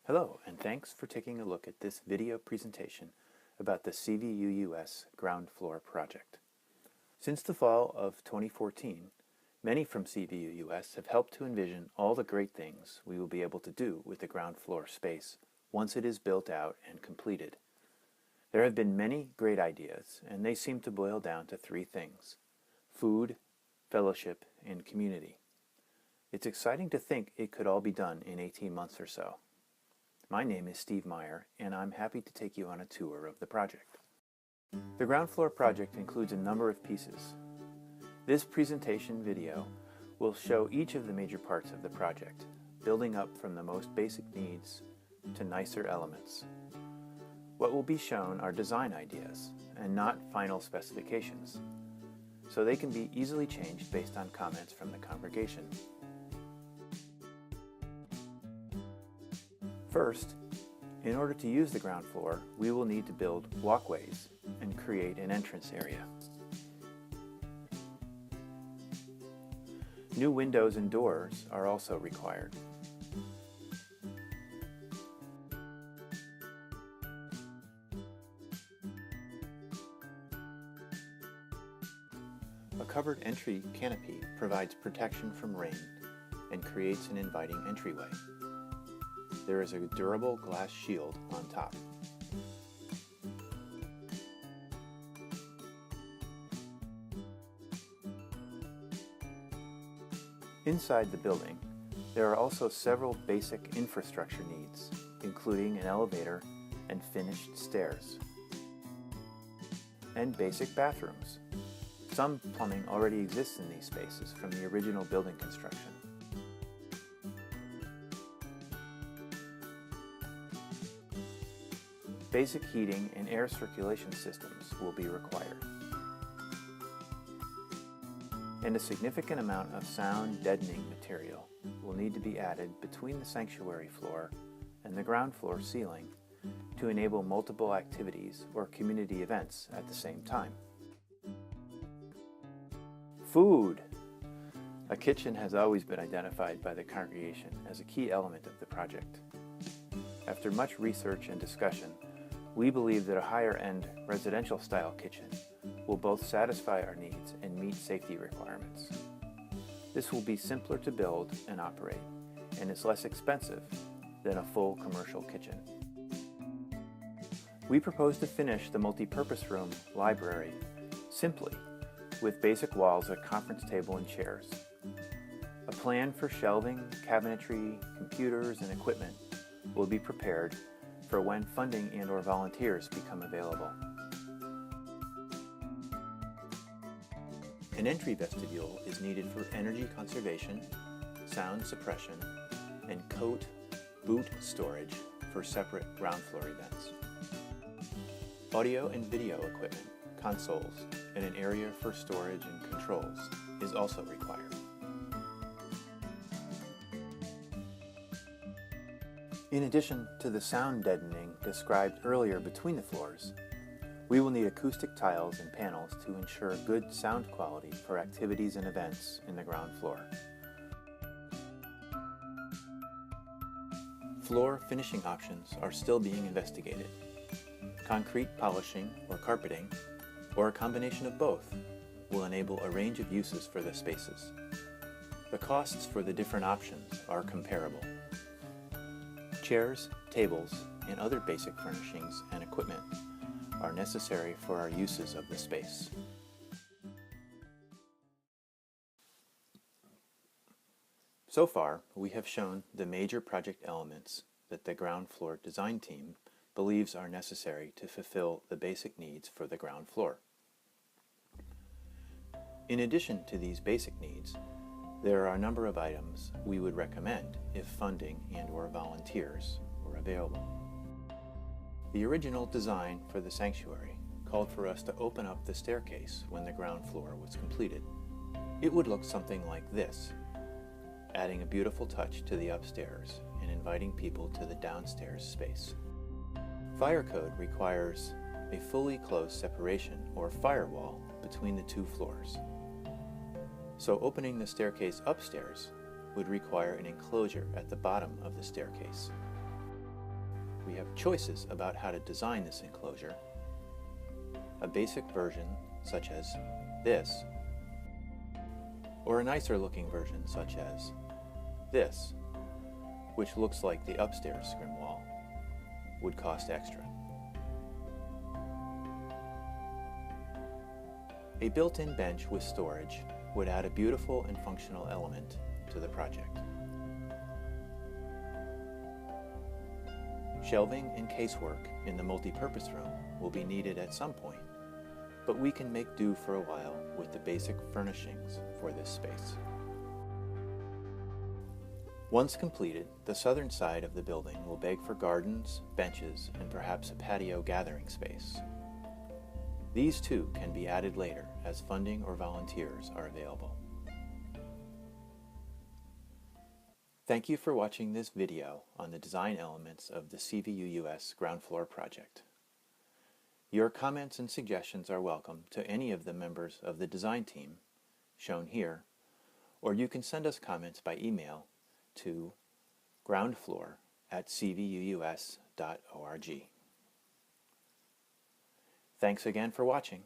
Hello, and thanks for taking a look at this video presentation about the CVUUS ground floor project. Since the fall of 2014, many from CVUUS have helped to envision all the great things we will be able to do with the ground floor space once it is built out and completed. There have been many great ideas, and they seem to boil down to three things: food, fellowship, and community. It's exciting to think it could all be done in 18 months or so. My name is Steve Meyer, and I'm happy to take you on a tour of the project. The ground floor project includes a number of pieces. This presentation video will show each of the major parts of the project, building up from the most basic needs to nicer elements. What will be shown are design ideas and not final specifications, so they can be easily changed based on comments from the congregation. First, in order to use the ground floor, we will need to build walkways and create an entrance area. New windows and doors are also required. A covered entry canopy provides protection from rain and creates an inviting entryway. There is a durable glass shield on top. Inside the building, there are also several basic infrastructure needs, including an elevator and finished stairs, and basic bathrooms. Some plumbing already exists in these spaces from the original building construction. Basic heating and air circulation systems will be required. And a significant amount of sound deadening material will need to be added between the sanctuary floor and the ground floor ceiling to enable multiple activities or community events at the same time. Food! A kitchen has always been identified by the congregation as a key element of the project. After much research and discussion, we believe that a higher-end residential-style kitchen will both satisfy our needs and meet safety requirements. This will be simpler to build and operate, and is less expensive than a full commercial kitchen. We propose to finish the multi-purpose room library simply, with basic walls, a conference table, and chairs. A plan for shelving, cabinetry, computers, and equipment will be prepared for when funding and/or volunteers become available. An entry vestibule is needed for energy conservation, sound suppression, and boot storage for separate ground floor events. Audio and video equipment, consoles, and an area for storage and controls is also required. In addition to the sound deadening described earlier between the floors, we will need acoustic tiles and panels to ensure good sound quality for activities and events in the ground floor. Floor finishing options are still being investigated. Concrete polishing or carpeting, or a combination of both, will enable a range of uses for the spaces. The costs for the different options are comparable. Chairs, tables, and other basic furnishings and equipment are necessary for our uses of the space. So far, we have shown the major project elements that the ground floor design team believes are necessary to fulfill the basic needs for the ground floor. In addition to these basic needs, there are a number of items we would recommend if funding and/or volunteers were available. The original design for the sanctuary called for us to open up the staircase when the ground floor was completed. It would look something like this, adding a beautiful touch to the upstairs and inviting people to the downstairs space. Fire code requires a fully closed separation or firewall between the two floors. So opening the staircase upstairs would require an enclosure at the bottom of the staircase. we have choices about how to design this enclosure. A basic version, such as this, or a nicer looking version, such as this, which looks like the upstairs scrim wall, would cost extra. A built-in bench with storage would add a beautiful and functional element to the project. Shelving and casework in the multi-purpose room will be needed at some point, but we can make do for a while with the basic furnishings for this space. Once completed, the southern side of the building will beg for gardens, benches, and perhaps a patio gathering space. These too can be added later as funding or volunteers are available. Thank you for watching this video on the design elements of the CVUUS ground floor project. Your comments and suggestions are welcome to any of the members of the design team, shown here, or you can send us comments by email to groundfloor@cvuus.org. Thanks again for watching.